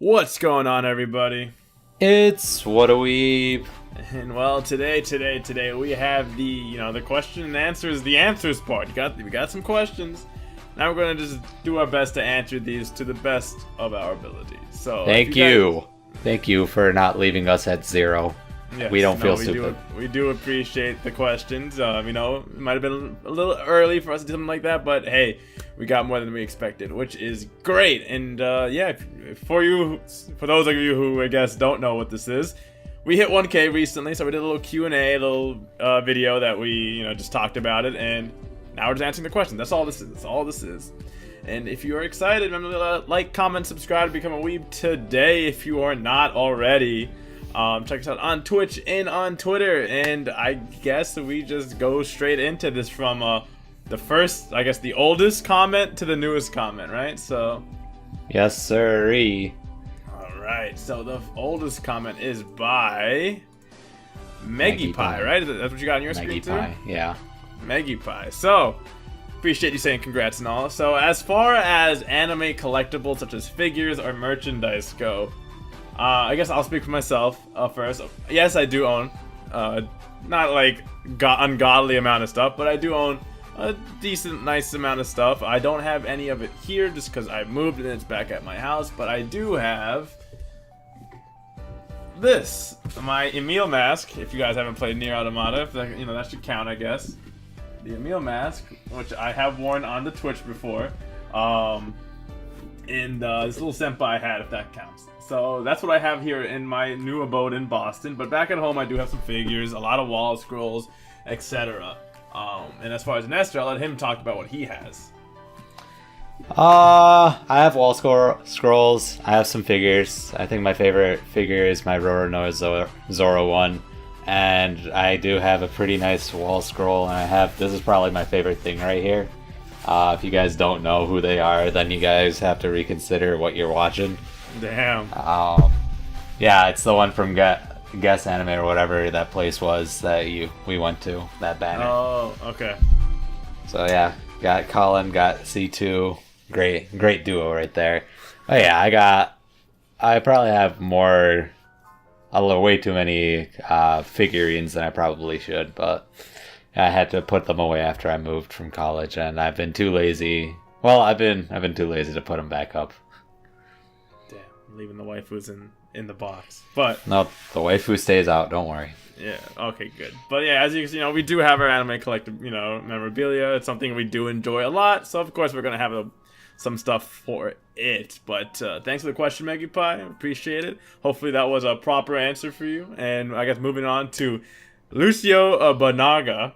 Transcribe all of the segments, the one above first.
What's going on, everybody? It's Whataweeb. And well, today we have the question and answers, the answers part. We got some questions. Now we're gonna just do our best to answer these to the best of our ability. So Thank you for not leaving us at 0. Yes, we don't feel stupid. We do appreciate the questions. It might have been a little early for us to do something like that, but hey, we got more than we expected, which is great. And for those of you who I guess don't know what this is, we hit 1K recently, so we did a little Q&A, video that we just talked about it, and now we're just answering the questions. That's all this is. That's all this is. And if you are excited, remember to like, comment, subscribe to become a weeb today if you are not already. Check us out on Twitch and on Twitter, and I guess we just go straight into this from the first, I guess the oldest comment to the newest comment, right? So yes, sirree. Alright, so the oldest comment is by Maggie Pie, right? That's what you got on your screen too? Pie, yeah. Maggie Pie. So appreciate you saying congrats and all. So as far as anime collectibles such as figures or merchandise go, I guess I'll speak for myself first. Yes, I do own, not like ungodly amount of stuff, but I do own a decent, nice amount of stuff. I don't have any of it here just because I moved and it's back at my house, but I do have this, my Emil mask. If you guys haven't played Nier Automata, that should count, I guess. The Emil mask, which I have worn on the Twitch before, and this little senpai hat, if that counts. So that's what I have here in my new abode in Boston. But back at home, I do have some figures, a lot of wall scrolls, etc. And as far as Nestor, I'll let him talk about what he has. I have wall scrolls. I have some figures. I think my favorite figure is my Roronoa Zoro one. And I do have a pretty nice wall scroll. And this is probably my favorite thing right here. If you guys don't know who they are, then you guys have to reconsider what you're watching. Damn. Yeah, it's the one from Guess Anime or whatever that place was that we went to, that banner. Oh, okay. So yeah, got Colin, got C2, great duo right there. Oh yeah, I probably have way too many figurines than I probably should, but I had to put them away after I moved from college, and I've been too lazy. Well, I've been too lazy to put them back up. Damn, leaving the waifus in the box. But no, the waifu stays out. Don't worry. Yeah. Okay. Good. But yeah, as you can see, we do have our anime collective, memorabilia. It's something we do enjoy a lot. So of course we're gonna have some stuff for it. But thanks for the question, Maggie Pie. Appreciate it. Hopefully that was a proper answer for you. And I guess moving on to Lucio Banaga.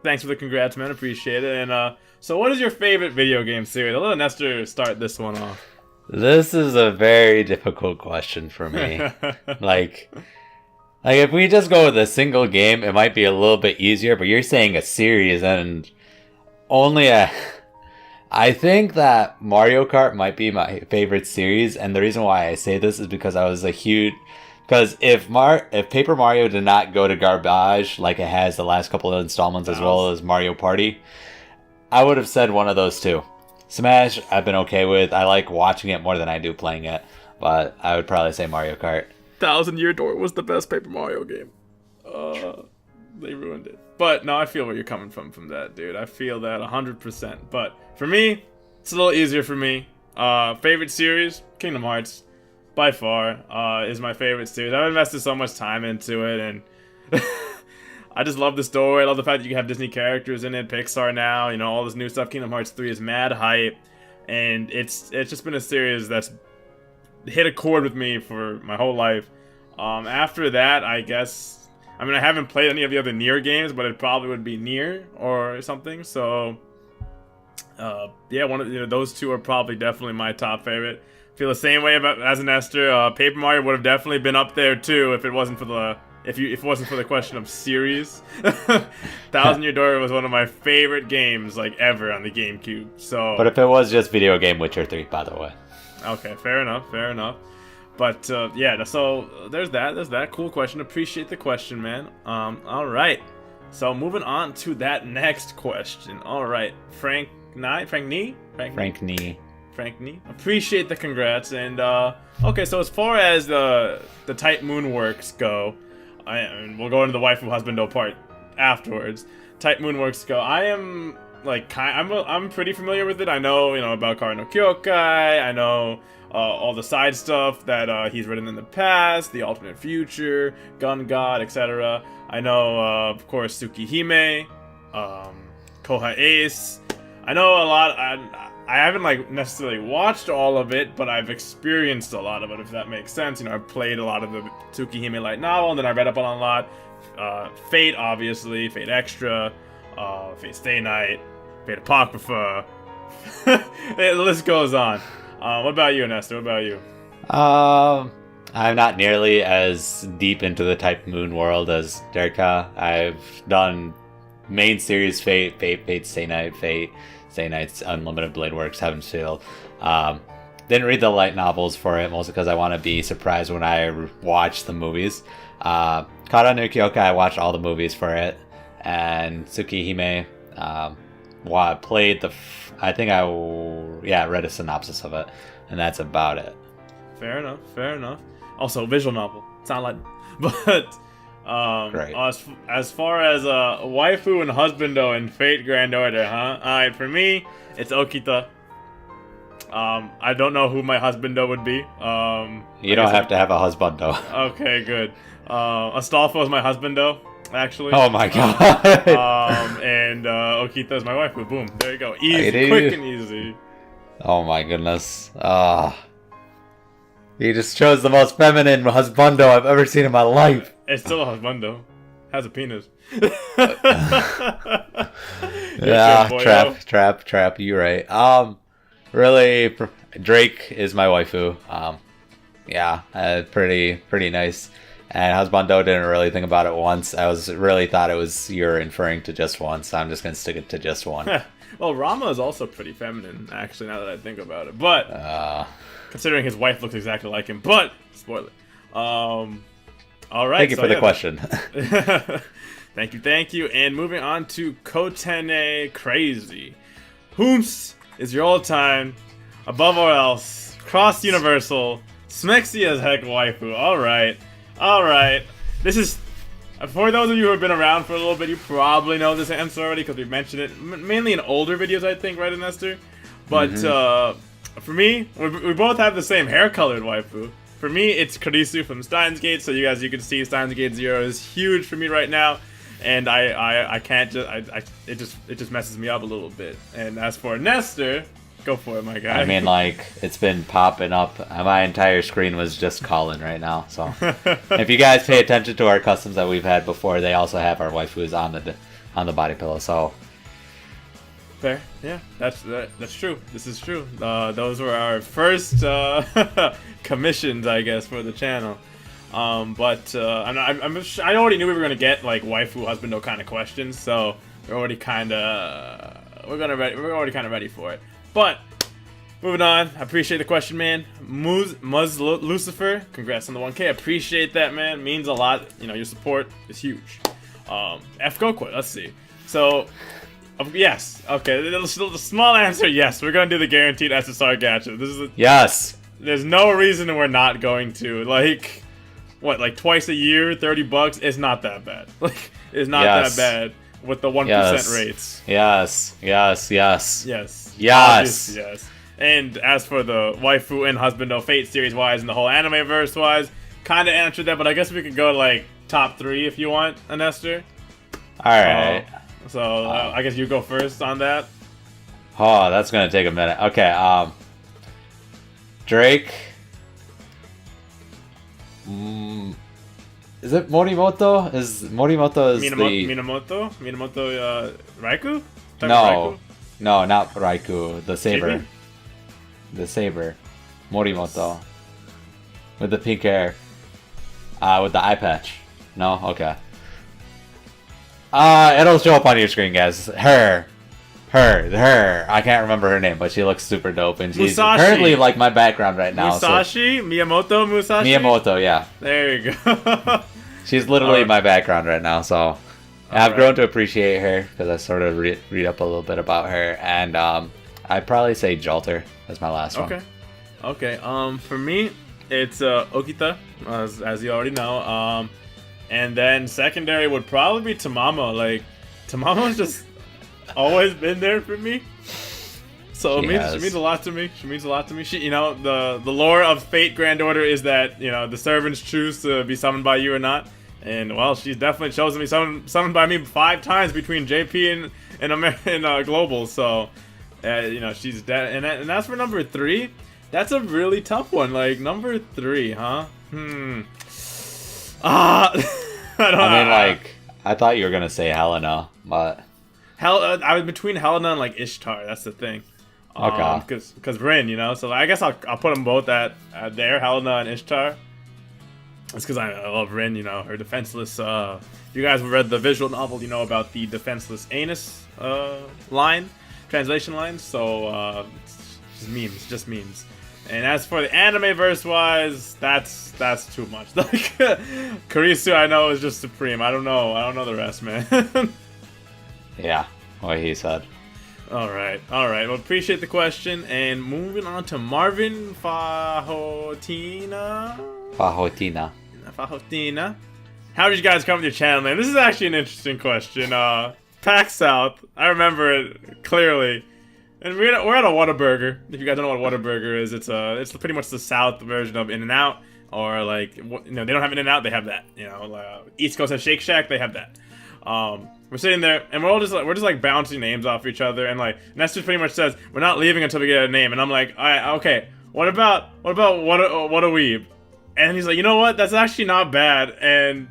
Thanks for the congrats, man. Appreciate it. And so what is your favorite video game series? I'll let Nestor start this one off. This is a very difficult question for me. like if we just go with a single game, it might be a little bit easier, but you're saying a series, and I think that Mario Kart might be my favorite series, and the reason why I say this is because because if Paper Mario did not go to garbage like it has the last couple of installments as well as Mario Party, I would have said one of those two. Smash, I've been okay with. I like watching it more than I do playing it, but I would probably say Mario Kart. 1,000 Year Door was the best Paper Mario game. They ruined it. But no, I feel where you're coming from that, dude. I feel that 100%. But for me, it's a little easier for me. Favorite series, Kingdom Hearts, by far, is my favorite series. I've invested so much time into it, and I just love the story. I love the fact that you can have Disney characters in it, Pixar now, all this new stuff. Kingdom Hearts 3 is mad hype, and it's just been a series that's hit a chord with me for my whole life. After that, I guess, I haven't played any of the other Nier games, but it probably would be Nier or something. So, yeah, one of those two are probably definitely my top favorite. Feel the same way as an Esther. Paper Mario would have definitely been up there too if it wasn't for the question of series. 1,000 Year Door was one of my favorite games ever on the GameCube. So, but if it was just video game, Witcher 3, by the way. Okay, fair enough. But yeah, so there's that cool question. Appreciate the question, man. All right. So moving on to that next question. All right, Frank Nee. Frankly. Appreciate the congrats. And, okay, so as far as the Type Moonworks go, and we'll go into the waifu husbando part afterwards. Type Moonworks go, I am, like, I'm pretty familiar with it. I know, about Kara no Kyokai. I know all the side stuff that he's written in the past, the alternate future, Gun God, etc. I know, of course, Tsukihime, Koha Ace. I know a lot. I haven't like necessarily watched all of it, but I've experienced a lot of it, if that makes sense. I've played a lot of the Tsukihime light novel, and then I read up on a lot. Fate, obviously, Fate Extra, Fate Stay Night, Fate Apocrypha. The list goes on. What about you, Nestor? What about you? I'm not nearly as deep into the Type Moon world as Derka. I've done main series Fate, Stay Night, Fate Stay Night's Unlimited Blade Works, Heaven's Field. Didn't read the light novels for it, mostly because I want to be surprised when I watch the movies. Kara no Kyokai, I watched all the movies for it. And Tsukihime, played I read a synopsis of it, and that's about it. Fair enough. Also, visual novel. It's not like, but Great. As far as waifu and husbando in Fate Grand Order, huh? Alright, for me, it's Okita. I don't know who my husbando would be. You don't have to have a husbando. Okay, good. Astolfo is my husbando, actually. Oh my god. And Okita is my waifu. Boom. There you go. Easy, quick and easy. Oh my goodness. You just chose the most feminine husbando I've ever seen in my life. It's still a husbando. Has a penis. Yeah, trap. You're right. Really, Drake is my waifu. Pretty nice. And husbando didn't really think about it once. I thought it was you're inferring to just one, so I'm just gonna stick it to just one. Well, Rama is also pretty feminine, actually, now that I think about it. But considering his wife looks exactly like him, but spoiler. All right. Thank you for the question. Thank you. And moving on to Kotene Crazy. Whomst is your all-time, above all else, cross-universal, smexy as heck waifu. All right. This is, for those of you who have been around for a little bit, you probably know this answer already because we've mentioned it mainly in older videos, I think, right, Nestor? But for me, we both have the same hair-colored waifu. For me, it's Karisu from Steins Gate. So you can see Steins Gate 0 is huge for me right now, and I can't it just messes me up a little bit. And as for Nestor, go for it, my guy. I mean, like, it's been popping up. My entire screen was just calling right now. So if you guys pay attention to our customs that we've had before, they also have our waifus on the body pillow. So fair, yeah, that's true. This is true. Those were our first commissions, I guess, for the channel. But I already knew we were gonna get like waifu husbando kind of questions, so we're already kind of ready for it. But moving on, I appreciate the question, man. Muz Lucifer, congrats on the 1K. I appreciate that, man. Means a lot. Your support is huge. F Goku, let's see. So. Yes. Okay. The small answer, yes. We're gonna do the guaranteed SSR gacha. Yes. There's no reason we're not going to. Like, what? Like twice a year, $30? It's not that bad. Like, it's not that bad with the 1% rates. Yes. Yes. And as for the waifu and husbando Fate series wise and the whole anime verse wise, kind of answered that. But I guess we could go to like top 3 if you want, Nestor. All right. So I guess you go first on that. Oh, that's gonna take a minute. Okay, Drake. Is it Morimoto? Morimoto Minamoto Raikou? No, not Raikou. The saber. The saber. Morimoto. With the pink hair. With the eye patch. No? Okay. It'll show up on your screen, guys. Her. I can't remember her name, but she looks super dope, and she's currently like my background right now. Musashi? So. Musashi? Miyamoto, yeah. There you go. She's literally my background right now, so I've grown to appreciate her because I sort of read up a little bit about her, and I'd probably say Jolter as my last one. Okay. For me, it's Okita, as you already know. And then secondary would probably be Tamamo. Like, Tamamo's just always been there for me. So she means a lot to me. She means a lot to me. She, the lore of Fate Grand Order is that, the servants choose to be summoned by you or not. And, well, she's definitely chosen to be summoned by me 5 times between JP and Global. So, she's dead. And as for number 3, that's a really tough one. Like, number 3, huh? I thought you were going to say Helena, but... I was between Helena and, like, Ishtar. That's the thing. Okay. Because Rin, so I guess I'll put them both at there, Helena and Ishtar. It's because I love Rin, her defenseless. If you guys have read the visual novel, you know about the defenseless anus translation line. So it's just memes. And as for the anime verse wise, that's too much. Like Karisu, I know is just supreme. I don't know the rest, man. Yeah, what he said. All right. Well, appreciate the question. And moving on to Marvin Fahotina. How did you guys come with your channel name? This is actually an interesting question. Pack South, I remember it clearly. And we're at a Whataburger. If you guys don't know what Whataburger is, it's pretty much the South version of In-N-Out, or like they don't have In-N-Out, they have that. East Coast has Shake Shack, they have that. We're sitting there and we're just bouncing names off each other, and Nestor pretty much says we're not leaving until we get a name, and I'm like, all right, okay, what about Whataweeb? And he's like, you know what? That's actually not bad, and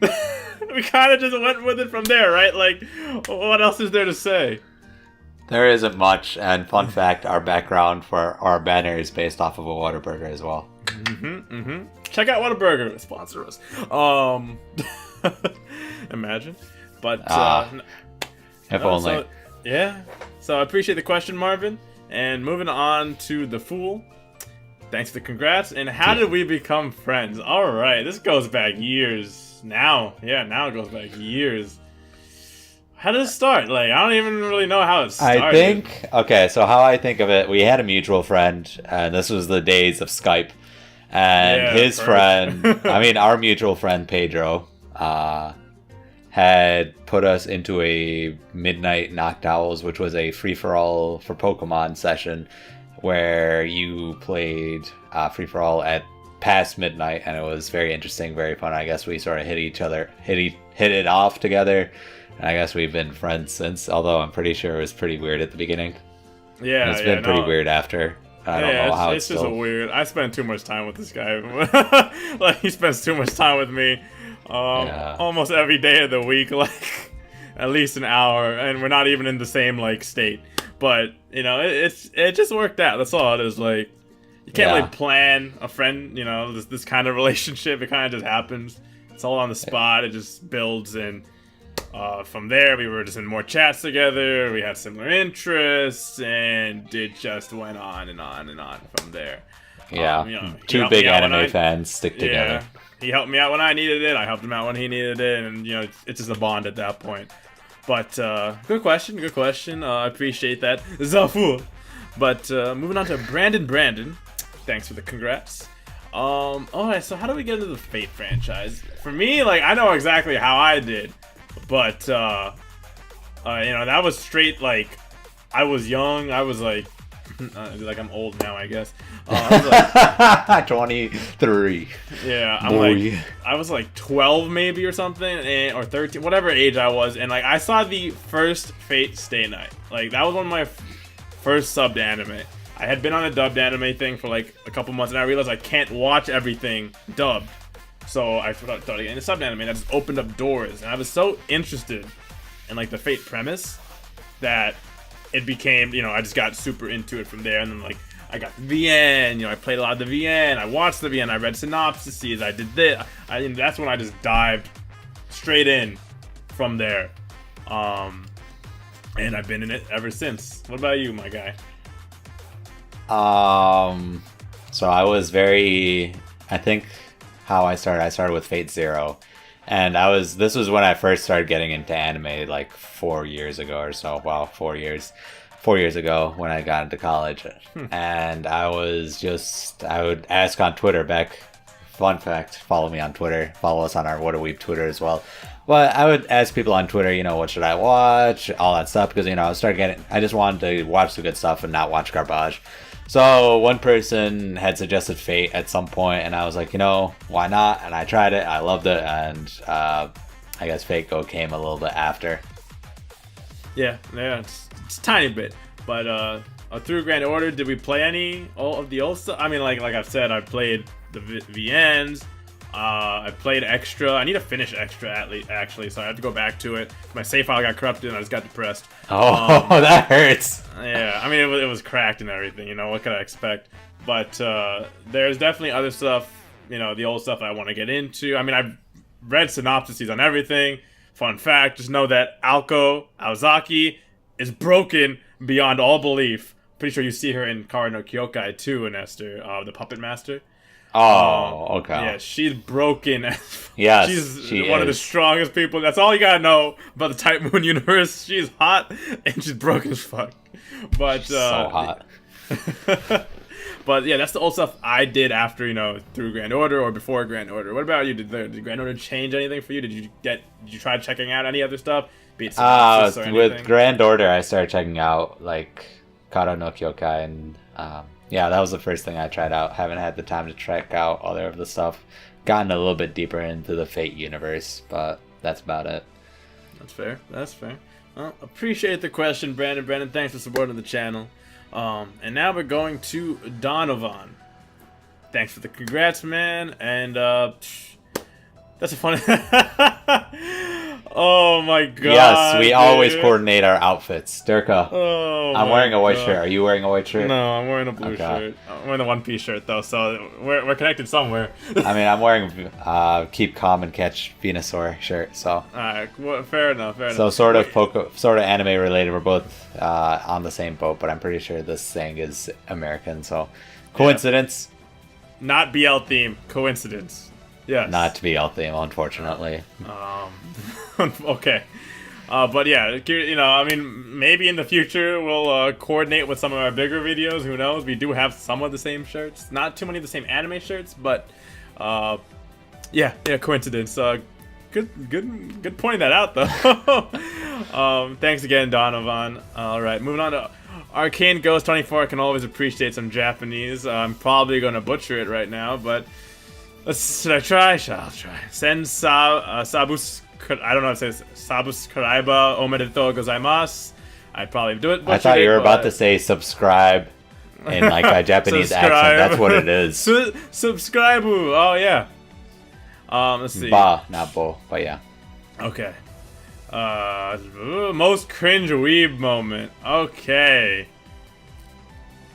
we kind of just went with it from there, right? Like, what else is there to say? There isn't much, and fun fact, our background for our banner is based off of a Whataburger as well. Check out Whataburger, sponsor us. Imagine. But, if only. So I appreciate the question, Marvin. And moving on to the Fool. Thanks for the congrats. And how did we become friends? Alright, this goes back years. Now it goes back years. How did it start? Like, I don't even really know how it started. So how I think of it, we had a mutual friend, and this was the days of Skype. And his friend, our mutual friend, Pedro, had put us into a Midnight Noctowls, which was a free-for-all for Pokemon session where you played free-for-all at past midnight, and it was very interesting, very fun. I guess we sort of hit it off together, and I guess we've been friends since, although I'm pretty sure it was pretty weird at the beginning. Yeah, and it's been pretty weird after. I don't know how it's just a weird. I spend too much time with this guy. Like, he spends too much time with me. Almost every day of the week, like at least an hour, and we're not even in the same state. But it just worked out. That's all it is. Like, you can't really plan a friend. This kind of relationship. It kind of just happens. It's all on the spot. It just builds, and from there we were just in more chats together. We had similar interests, and it just went on and on and on from there. Two big anime fans stick together. He helped me out when I needed it. I helped him out when he needed it, and it's just a bond at that point. But good question. I appreciate that, Zafu. But moving on to Brandon. Thanks for the congrats. Alright, so how do we get into the Fate franchise? For me, I know exactly how I did, but that was straight. I was young. I was I'm old now, I guess. I was 23. Yeah, I was 12 maybe or something, or 13, whatever age I was, and I saw the first Fate Stay Night. That was one of my first subbed anime. I had been on a dubbed anime thing for a couple months, and I realized I can't watch everything dubbed. So I started getting into subbed anime, and that just opened up doors, and I was so interested in the Fate premise that it became, I just got super into it from there. And then I got the VN, I played a lot of the VN, I watched the VN, I read synopsises, I did this. That's when I just dived straight in from there. And I've been in it ever since. What about you, my guy? So I was I think how I started with Fate Zero. And this was when I first started getting into anime 4 years ago or so. Wow, 4 years. 4 years ago when I got into college, and I would ask on Twitter back. Fun fact: follow me on Twitter. Follow us on our Whataweeb Twitter as well. But I would ask people on Twitter, what should I watch, all that stuff, because I just wanted to watch the good stuff and not watch garbage. So one person had suggested Fate at some point, and I was like, why not? And I tried it, I loved it, and I guess Fate Go came a little bit after. Yeah, it's a tiny bit, but through Grand Order, did we play all of the old stuff? I mean, like I've said, I played the VNs. I played Extra. I need to finish Extra actually, so I have to go back to it. My save file got corrupted and I just got depressed. Oh, that hurts. Yeah, I mean, it was cracked and everything, what could I expect? But there's definitely other stuff, the old stuff I want to get into. I mean, I've read synopsises on everything. Fun fact, just know that Alko Aozaki is broken beyond all belief. Pretty sure you see her in Kara no Kyokai too, in Esther, the Puppet Master. Oh, okay. Yeah, she's broken. Yes, she's one of the strongest people. That's all you gotta know about the Type Moon universe. She's hot and she's broken as fuck. But so hot. But yeah, that's the old stuff I did after through Grand Order or before Grand Order. What about you? Did Grand Order change anything for you? Did you try checking out any other stuff? Be it synopsis or anything? With Grand Order, I started checking out like Kara no Kyokai and. Yeah, that was the first thing I tried out. Haven't had the time to check out other of the stuff. Gotten a little bit deeper into the Fate universe, but that's about it. That's fair. Well, appreciate the question, Brandon. Brandon, thanks for supporting the channel. And now we're going to Donovan. Thanks for the congrats, man. And that's a funny. Oh my god. Yes, we dude. always coordinate our outfits. Durka. Oh, I'm wearing a white shirt. Are you wearing a white shirt? No, I'm wearing a blue shirt. I'm wearing a One Piece shirt though, so we're connected somewhere. I mean, I'm wearing Keep Calm and Catch Venusaur shirt. So. Alright, well, fair enough. So sort of anime related. We're both on the same boat, but I'm pretty sure this thing is American. So, coincidence? Yeah. Not BL theme. Coincidence. Yes. Not BL theme, unfortunately. Okay. But yeah, I mean, maybe in the future we'll coordinate with some of our bigger videos. Who knows? We do have some of the same shirts. Not too many of the same anime shirts, but yeah, coincidence. Good pointing that out though. Thanks again, Donovan. All right, moving on to Arcane Ghost 24. I can always appreciate some Japanese. I'm probably gonna butcher it right now, but should I try? I'll try. Sen sabus. I don't know if it says Sabuskraiba omedetou gozaimasu. I'd probably do it. I thought you were about to say subscribe in like a Japanese accent. That's what it is. Subscribe. Oh yeah. Let's see. Ba, not bo, but yeah. Okay. Most cringe weeb moment. Okay.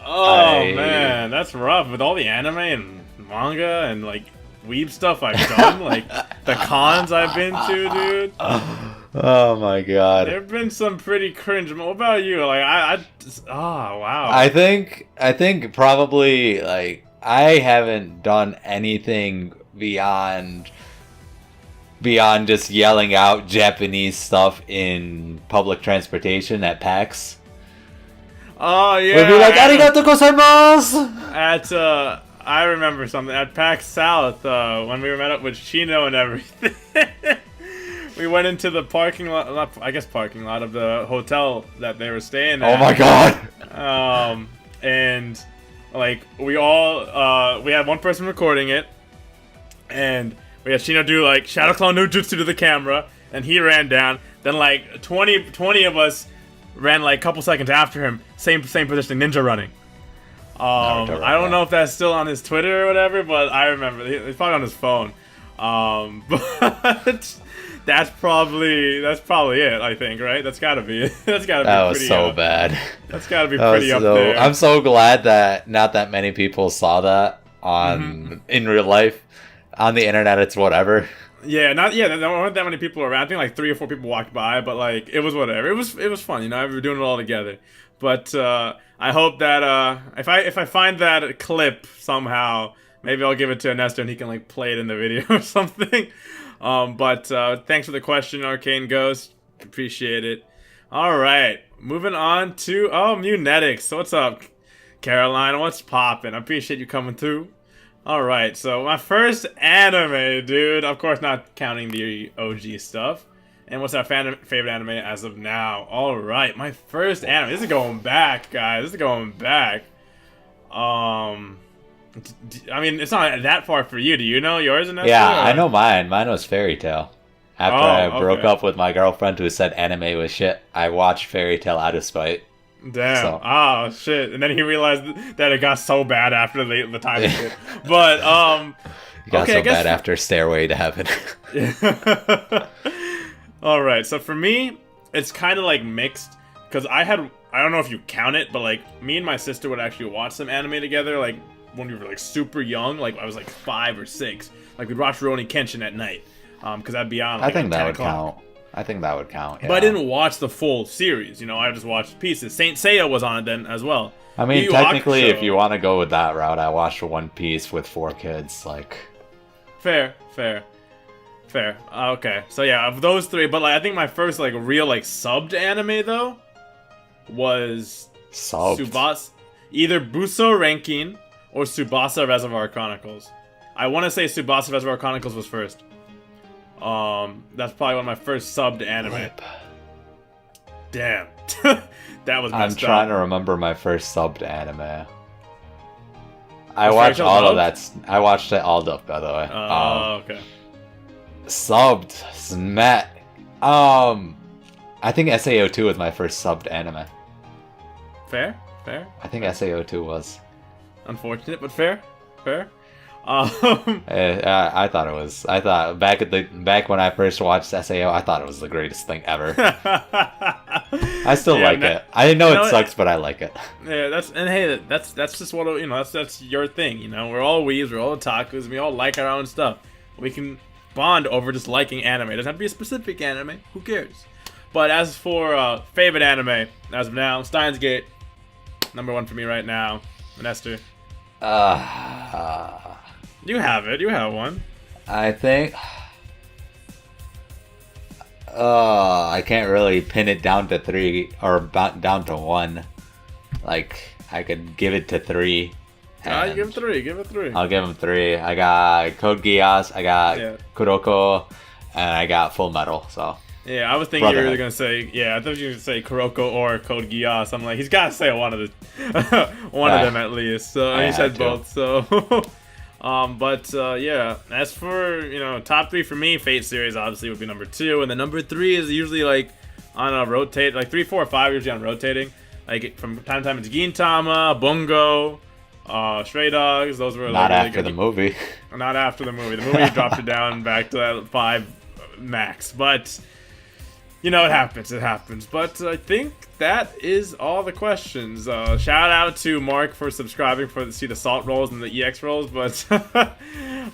Oh man, that's rough with all the anime and manga and like weeb stuff I've done, like the cons I've been to, dude. Oh my god. There've been some pretty cringe. What about you? Like oh wow. I think probably like I haven't done anything beyond just yelling out Japanese stuff in public transportation at PAX. Oh yeah. We'd be like, arigatou gozaimasu! At I remember something at PAX South when we were met up with Chino and everything. We went into the parking lot of the hotel that they were staying at. Oh my god! And like we had one person recording it, and we had Chino do like Shadow Clone no Jutsu to the camera, and he ran down. Then like 20 of us ran like a couple seconds after him, same position, ninja running. I don't know if that's still on his Twitter or whatever, but I remember it's probably on his phone. But that's probably it. I think, right? That's gotta be it. That's gotta be. That was so bad. That's gotta be pretty up there. I'm so glad that not that many people saw that on in real life. On the internet, it's whatever. Yeah, there weren't that many people around. I think like 3 or 4 people walked by, but like it was whatever. It was fun, we were doing it all together. But I hope that if I find that clip somehow, maybe I'll give it to Nestor and he can like play it in the video or something. But thanks for the question, Arcane Ghost. Appreciate it. All right, moving on to Munetics. So what's up, Caroline? What's poppin'? I appreciate you coming through. All right, so my first anime, dude. Of course, not counting the OG stuff. And what's our favorite anime as of now? All right, my first anime. This is going back, guys. This is going back. I mean, it's not that far for you. Do you know yours? Yeah, I know mine. Mine was Fairy Tail. After I broke okay. up with my girlfriend who said anime was shit, I watched Fairy Tail out of spite. Damn. So. Oh shit. And then he realized that it got so bad after the time it did. But It got so bad after Stairway to Heaven. All right. So for me, it's kind of like mixed because I don't know if you count it, but like me and my sister would actually watch some anime together, like when we were like super young, like I was like 5 or 6. Like we'd watch Rurouni Kenshin at night. Because I'd be on. Like, I think that would 10 o'clock. count. I think that would count. Yeah. But I didn't watch the full series. You know, I just watched pieces. Saint Seiya was on it then as well. I mean, technically, if you want to go with that route, I watched One Piece with 4 kids. Like, fair. Okay, so yeah, of those 3, but like I think my first like real like subbed anime though was Tsubasa, either Buso Ranking or Tsubasa Reservoir Chronicles. I want to say Tsubasa Reservoir Chronicles was first. That's probably one of my first subbed anime. Rip. Damn. That was messed I'm up. trying to remember my first subbed anime. I watched all of that. I watched it all up, by the way. Okay. Subbed. Smet. I think SAO2 was my first subbed anime. Fair. I think SAO2 was. Unfortunate, but fair. I thought it was. I thought back when I first watched SAO, I thought it was the greatest thing ever. I still like it. I didn't know it sucks, but I like it. Yeah, that's just what that's your thing. You know, we're all weebs, we're all otakus, and we all like our own stuff. We can bond over just liking anime. It doesn't have to be a specific anime. Who cares? But as for favorite anime, as of now, Steins Gate, #1 for me right now. Nester. You have it. You have one. I think. I can't really pin it down to 3 or down to 1. Like I could give it to 3. You give it 3. Give it 3. I'll give him 3. I got Code Geass, I got Kuroko, and I got Full Metal. So. Yeah, I was thinking you were gonna say. Yeah, I thought you were gonna say Kuroko or Code Geass. I'm like, he's gotta say one of them at least. So he said both. So. Yeah, as for, top 3 for me, Fate series obviously would be #2, and then #3 is usually like on a rotate, like 3, 4, 5 usually on rotating. Like from time to time it's Gintama, Bungo, Stray Dogs. Those were not like, after the movie. Not after the movie. The movie dropped it down back to that 5 max, but it happens. But I think that is all the questions. Shout out to Mark for subscribing to see the salt rolls and the EX rolls, but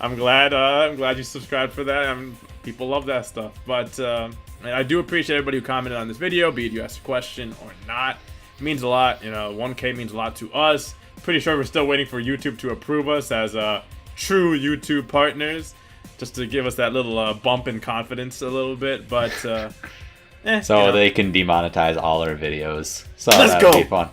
I'm glad you subscribed for that. People love that stuff. But I do appreciate everybody who commented on this video, be it you asked a question or not. It means a lot. 1K means a lot to us. Pretty sure we're still waiting for YouTube to approve us as true YouTube partners, just to give us that little bump in confidence a little bit. But they can demonetize all our videos. So Let's go. Be fun.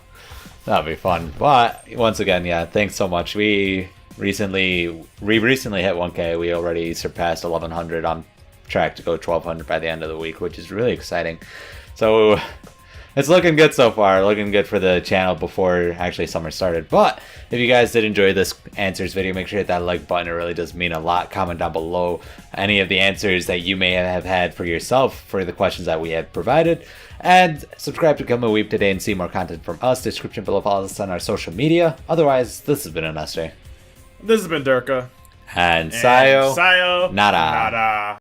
That'll be fun. But once again, yeah, thanks so much. We recently hit 1K. We already surpassed 1100. On track to go 1200 by the end of the week, which is really exciting. So it's looking good so far. Looking good for the channel before actually summer started. But if you guys did enjoy this answers video, make sure to hit that like button. It really does mean a lot. Comment down below any of the answers that you may have had for yourself for the questions that we had provided. And subscribe to Become a Weeb today and see more content from us. Description below, follow us on our social media. Otherwise, this has been Anester. This has been Durka. And Sayo. Sayo. Nada.